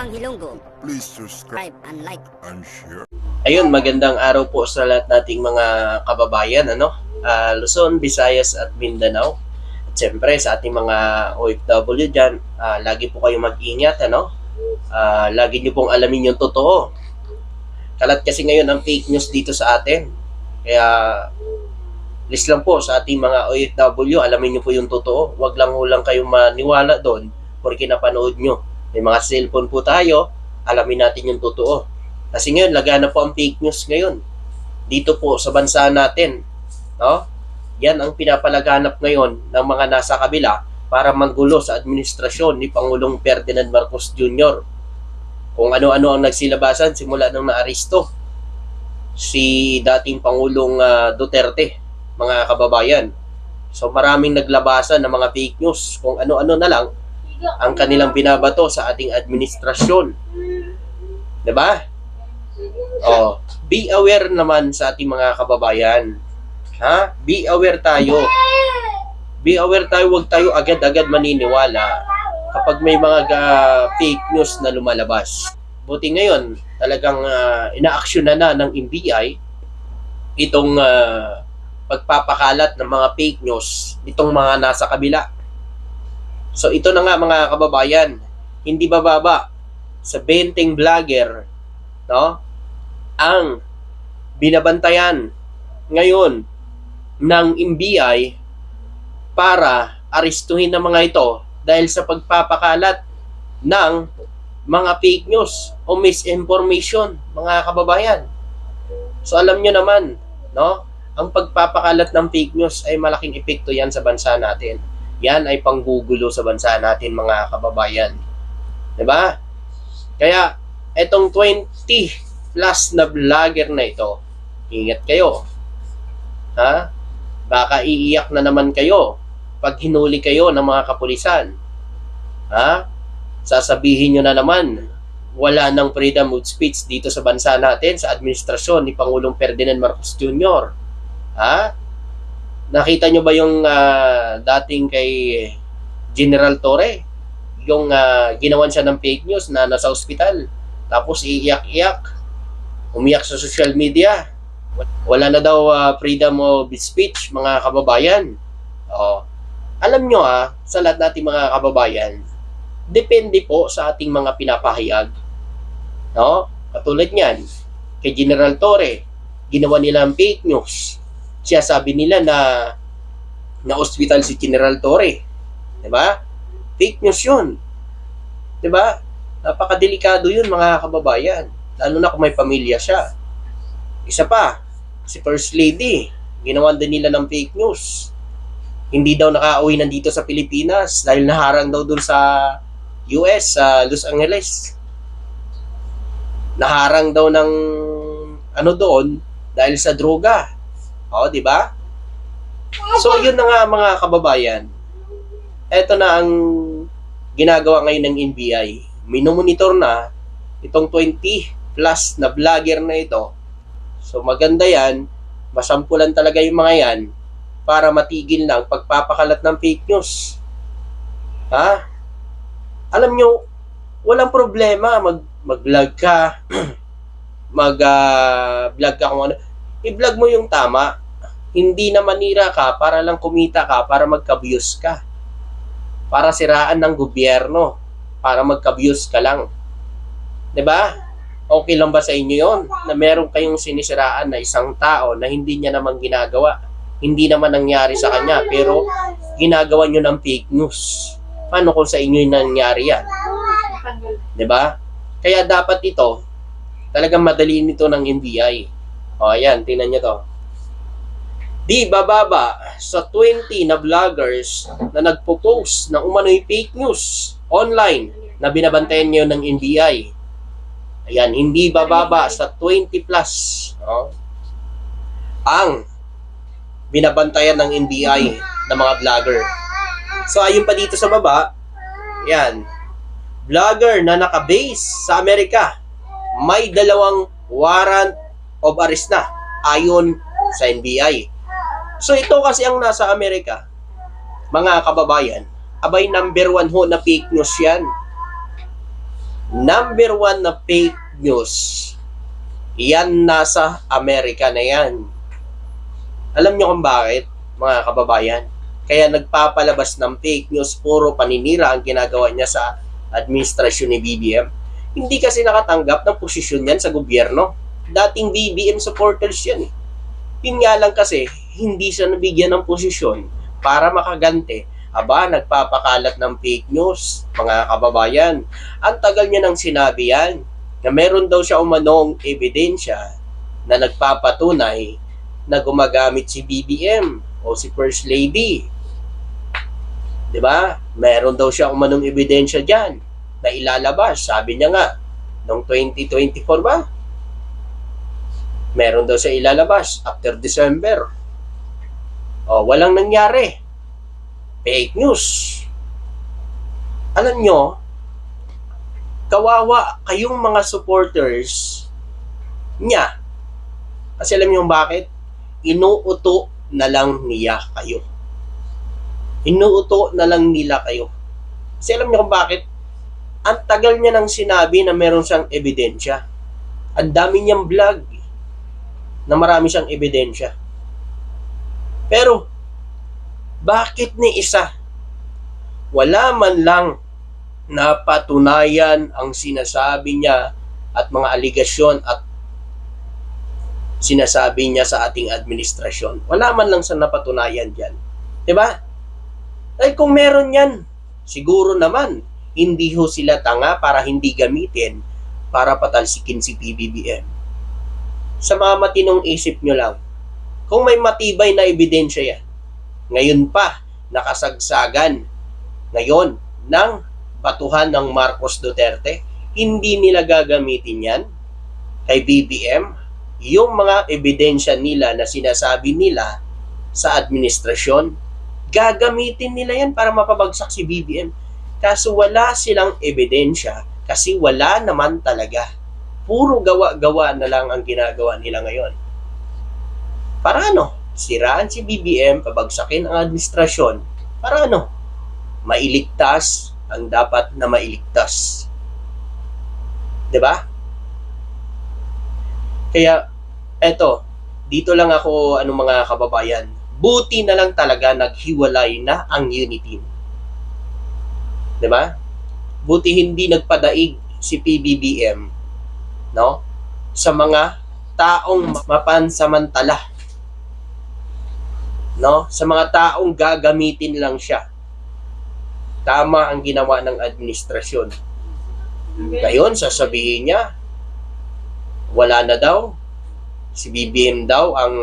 Bang Hilonggo. Please subscribe And like. and share. Ayun, magandang araw po sa lahat nating mga kababayan, Luzon, Visayas at Mindanao. At siyempre sa ating mga OFW dyan, lagi po kayong mag-ingat, lagi nyo pong alamin yung totoo. Kalat kasi ngayon ang fake news dito sa atin. Kaya, list lang po sa ating mga OFW, alamin nyo po yung totoo. Huwag lang kayong maniwala doon porque napanood nyo. May mga cellphone po tayo, alamin natin yung totoo. Kasi ngayon, lagana po ang fake news ngayon. Dito po sa bansa natin. No? Yan ang pinapalaganap ngayon ng mga nasa kabila para manggulo sa administrasyon ni Pangulong Ferdinand Marcos Jr. Kung ano-ano ang nagsilabasan simula nang naaresto si dating Pangulong Duterte, mga kababayan. So maraming naglabasan ng mga fake news kung ano-ano na lang ang kanilang binabato sa ating administrasyon. 'Di ba? Be aware naman sa ating mga kababayan. Be aware tayo. Be aware tayo, huwag tayo agad-agad maniniwala kapag may mga fake news na lumalabas. Buti ngayon, talagang inaaksyonan na ng NBI itong pagpapakalat ng mga fake news nitong mga nasa kabila. So ito na nga mga kababayan, hindi bababa sa 20 vlogger, ang binabantayan ngayon ng NBI para arestuhin ng mga ito dahil sa pagpapakalat ng mga fake news o misinformation, mga kababayan. So alam nyo naman, ang pagpapakalat ng fake news ay malaking epekto yan sa bansa natin. Yan ay panggugulo sa bansa natin, mga kababayan. 'Di ba? Kaya etong 20 plus na vlogger na ito, ingat kayo. Baka iiyak na naman kayo pag hinuli kayo ng mga kapulisan. Sasabihin nyo na naman, wala ng freedom of speech dito sa bansa natin, sa administrasyon ni Pangulong Ferdinand Marcos Jr. Nakita nyo ba yung dating kay General Torre? Yung ginawan siya ng fake news na nasa ospital. Tapos iiyak-iyak. Umiyak sa social media. Wala na daw freedom of speech, mga kababayan. Alam nyo sa lahat nating mga kababayan, depende po sa ating mga pinapahayag. Katulad niyan, kay General Torre, ginawa nila ang fake news. Siya sabi nila na hospital si General Torre. 'Di ba? Fake news 'yun. 'Di ba? Napakadelikado 'yun, mga kababayan. Lalo na kung may pamilya siya. Isa pa, si First Lady, ginawan din nila ng fake news. Hindi daw nakauwi nandito sa Pilipinas dahil naharang daw dun sa US, sa Los Angeles. Naharang daw ng doon dahil sa droga. Di ba? So, yun na nga, mga kababayan. Ito na ang ginagawa ngayon ng NBI. Minomonitor na itong 20 plus na vlogger na ito. So maganda yan, masampulan talaga yung mga yan para matigil na ang pagpapakalat ng fake news. Alam nyo, walang problema mag-vlog ka, mag-vlog ka kung ano. I-vlog mo yung tama. Hindi na manira ka para lang kumita ka, para magka-views ka. Para siraan ng gobyerno, para magka-views ka lang. 'Di ba? Okay lang ba sa inyo yon na meron kayong sinisiraan na isang tao na hindi niya naman ginagawa? Hindi naman nangyari sa kanya, pero ginagawa nyo ng fake news. Paano kung sa inyo yung nangyari yan? 'Di ba? Kaya dapat ito, talagang madaliin ito ng NBI. Ayan, tingnan nyo to. Di bababa sa 20 na vloggers na nagpo-post ng umano'y fake news online na binabantayan nyo ng NBI. Ayan, hindi bababa sa 20 plus ang binabantayan ng NBI ng mga vlogger. So, ayun pa dito sa baba, ayan, vlogger na nakabase sa Amerika, may 2 warrant of arrest na ayon sa NBI. So, ito kasi ang nasa Amerika, mga kababayan, abay number 1 ho na fake news yan. Number one na fake news, yan nasa Amerika na yan. Alam nyo kung bakit, mga kababayan? Kaya nagpapalabas ng fake news, puro paninira ang ginagawa niya sa administrasyon ni BBM. Hindi kasi nakatanggap ng posisyon yan sa gobyerno. Dating BBM supporters yan eh. Yun nga lang kasi, hindi siya nabigyan ng posisyon para makaganti. Aba, nagpapakalat ng fake news, mga kababayan. Ang tagal niya nang sinabi yan, na meron daw siya umanong ebidensya na nagpapatunay na gumagamit si BBM o si First Lady. 'Di ba? Meron daw siya umanong ebidensya diyan na ilalabas. Sabi niya nga noong 2024 ba? Meron daw siya ilalabas after December. O, walang nangyari. Fake news. Alam nyo, kawawa kayong mga supporters niya. Kasi alam niyo bakit? Inuuto na lang niya kayo. Inuuto na lang nila kayo. Kasi alam niyo kung bakit? Ang tagal niya nang sinabi na meron siyang ebidensya. Ang dami niyang vlog na marami siyang ebidensya. Pero, bakit ni isa? Wala man lang napatunayan ang sinasabi niya at mga aligasyon at sinasabi niya sa ating administrasyon. Wala man lang sa napatunayan dyan. Diba? Ay kung meron yan, siguro naman, hindi ho sila tanga para hindi gamitin para patalsikin si PBBM. Sa mga matinong isip nyo lang, kung may matibay na ebidensya yan, ngayon pa, nakasagsagan, ngayon, ng batuhan ng Marcos Duterte, hindi nila gagamitin yan kay BBM, yung mga ebidensya nila na sinasabi nila sa administrasyon, gagamitin nila yan para mapabagsak si BBM. Kaso wala silang ebidensya kasi wala naman talaga. Puro gawa-gawa na lang ang ginagawa nila ngayon. Para ano? Siraan si BBM, pabagsakin ang administrasyon. Para ano? Mailigtas ang dapat na mailigtas. 'Di ba? Kaya eto, dito lang ako mga kababayan. Buti na lang talaga naghiwalay na ang unity. 'Di ba? Buti hindi nagpadaig si PBBM, no? Sa mga taong mapansamantala. No? Sa mga taong gagamitin lang siya. Tama ang ginawa ng administrasyon. Ngayon, sasabihin niya, wala na daw. Si BBM daw ang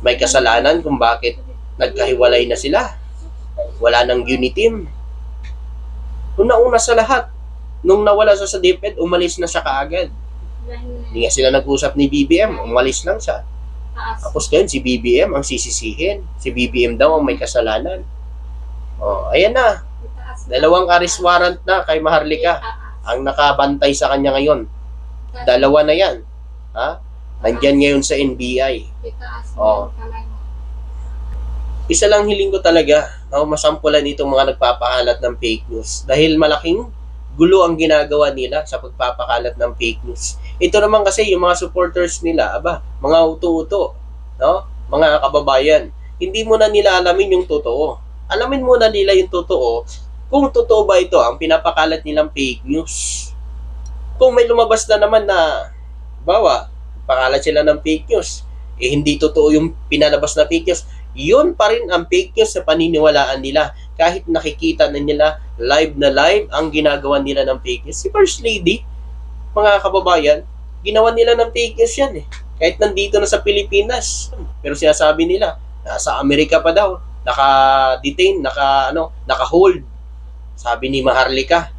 may kasalanan kung bakit nagkahiwalay na sila. Wala nang unity. Una-una sa lahat, nung nawala siya sa DepEd, umalis na siya kaagad. Hindi nga sila nag-usap ni BBM, umalis lang siya. Tapos ngayon, si BBM ang sisisihin. Si BBM daw ang may kasalanan. Oh, ayan na. Dalawang arrest warrant na kay Maharlika ang nakabantay sa kanya ngayon. Dalawa na yan. Ha? Nandyan ngayon sa NBI. Oh. Isa lang hiling ko talaga, masampulan itong mga nagpapakalat ng fake news. Dahil malaking gulo ang ginagawa nila sa pagpapakalat ng fake news. Ito naman kasi yung mga supporters nila, mga uto-uto, no? Mga kababayan, hindi mo na nila alamin yung totoo. Alamin muna nila yung totoo, kung totoo ba ito ang pinapakalat nilang fake news. Kung may lumabas na naman na, pakalat sila ng fake news, hindi totoo yung pinalabas na fake news, yun pa rin ang fake news sa paniniwalaan nila. Kahit nakikita na nila live na live ang ginagawa nila ng fake news. Si First Lady, mga kababayan, ginawa nila ng fake news yan eh. Kahit nandito na sa Pilipinas. Pero sinasabi nila, nasa Amerika pa daw, naka-detain, naka-hold. Sabi ni Maharlika,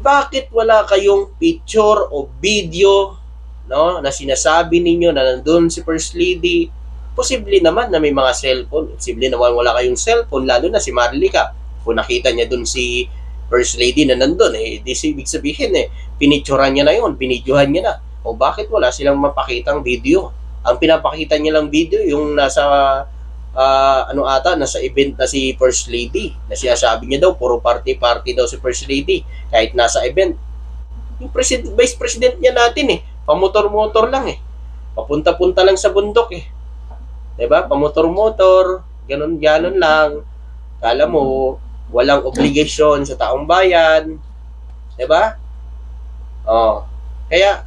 bakit wala kayong picture o video, no, na sinasabi ninyo na nandun si First Lady? Posible naman na may mga cellphone. Posible naman wala kayong cellphone, lalo na si Maharlika. Kung nakita niya dun si First Lady na nandun, di ibig sabihin pinicturean niya na yun, binidyohan niya na. O bakit wala silang mapakitang video? Ang pinapakita niya lang video, yung nasa ano ata, nasa event na si First Lady, na sinasabi niya daw, puro party-party daw si First Lady, kahit nasa event. Yung Vice President niya natin pamotor-motor lang papunta-punta lang sa bundok diba, pamotor-motor, ganun-ganon lang, kala mo, walang obligasyon sa taong bayan, diba? Kaya,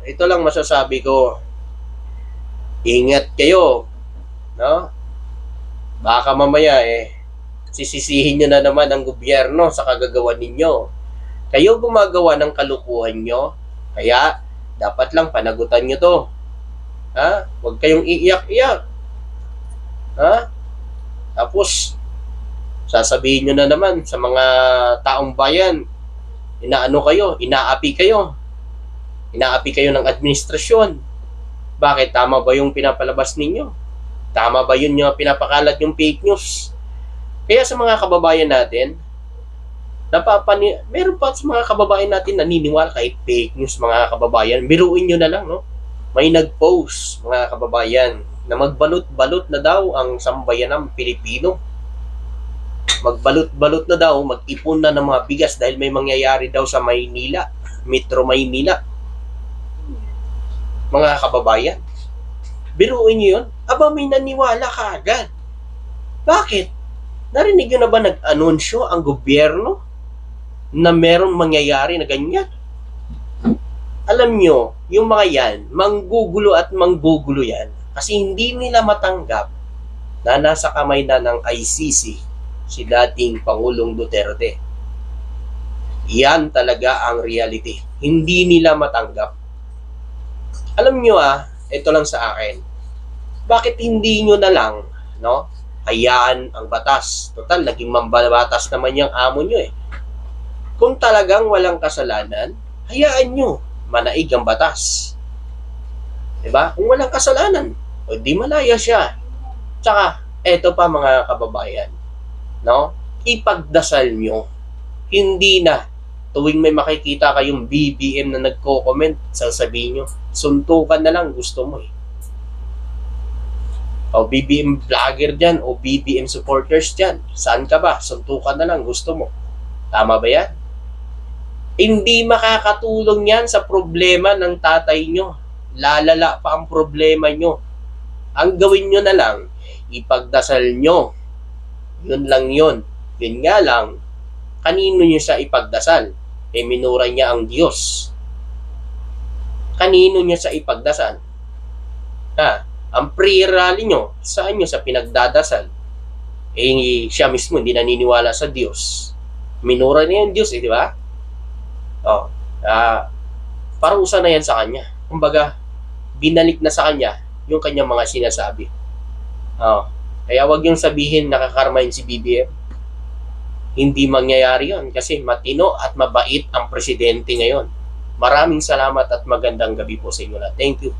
ito lang masasabi ko, ingat kayo, no? Baka mamaya sisisihin nyo na naman ang gobyerno sa kagagawa ninyo. Kayo gumagawa ng kalukuhan nyo, kaya dapat lang panagutan nyo to. Huwag kayong iiyak-iyak. Tapos, sasabihin nyo na naman sa mga taong bayan, inaapi kayo ng administrasyon. Bakit? Tama ba yung pinapalabas ninyo? Tama ba yun yung pinapakalat yung fake news? Kaya sa mga kababayan natin, meron pa sa mga kababayan natin naniniwala kahit fake news, mga kababayan. Biruin nyo na lang, no? May nag-post, mga kababayan, na magbalot-balot na daw ang sambayanang Pilipino. Magbalot-balot na daw, mag-ipon na ng mga bigas dahil may mangyayari daw sa Maynila, Metro Maynila. Mga kababayan, biruin nyo yun? Aba, may naniwala ka agad. Bakit? Narinig nyo na ba nag-anunsyo ang gobyerno na meron mangyayari na ganyan? Alam nyo, yung mga yan, manggugulo at manggugulo yan kasi hindi nila matanggap na nasa kamay na ng ICC si dating Pangulong Duterte. Yan talaga ang reality. Hindi nila matanggap. Alam nyo ito lang sa akin. Bakit hindi nyo na lang, no? Hayaan ang batas. Total, naging mambabatas naman yung amo nyo Kung talagang walang kasalanan, hayaan nyo. Manaig ang batas. Diba? Kung walang kasalanan, o di malaya siya. Tsaka, eto pa mga kababayan, no? Ipagdasal nyo. Hindi na tuwing may makikita kayong BBM na nagko-comment, sasabihin nyo, suntukan na lang gusto mo O BBM vlogger dyan, o BBM supporters dyan. Saan ka ba? Suntukan na lang gusto mo. Tama ba yan? Hindi makakatulong yan sa problema ng tatay nyo. Lalala pa ang problema nyo. Ang gawin nyo na lang, ipagdasal nyo. Yun lang yun. Yun nga lang, kanino nyo siya ipagdasal? Minura niya ang Diyos. Kanino niya siya ipagdasal? Ang prayer rally nyo, saan nyo sa pinagdadasal? Siya mismo hindi naniniwala sa Diyos. Minura niya yung Diyos di ba? Parusa na yan sa kanya. Kumbaga, binalik na sa kanya yung kanyang mga sinasabi. Kaya wag yung sabihin nakakarma yun si BBM. Hindi mangyayari yun kasi matino at mabait ang presidente ngayon. Maraming salamat at magandang gabi po sa inyo lahat. Thank you.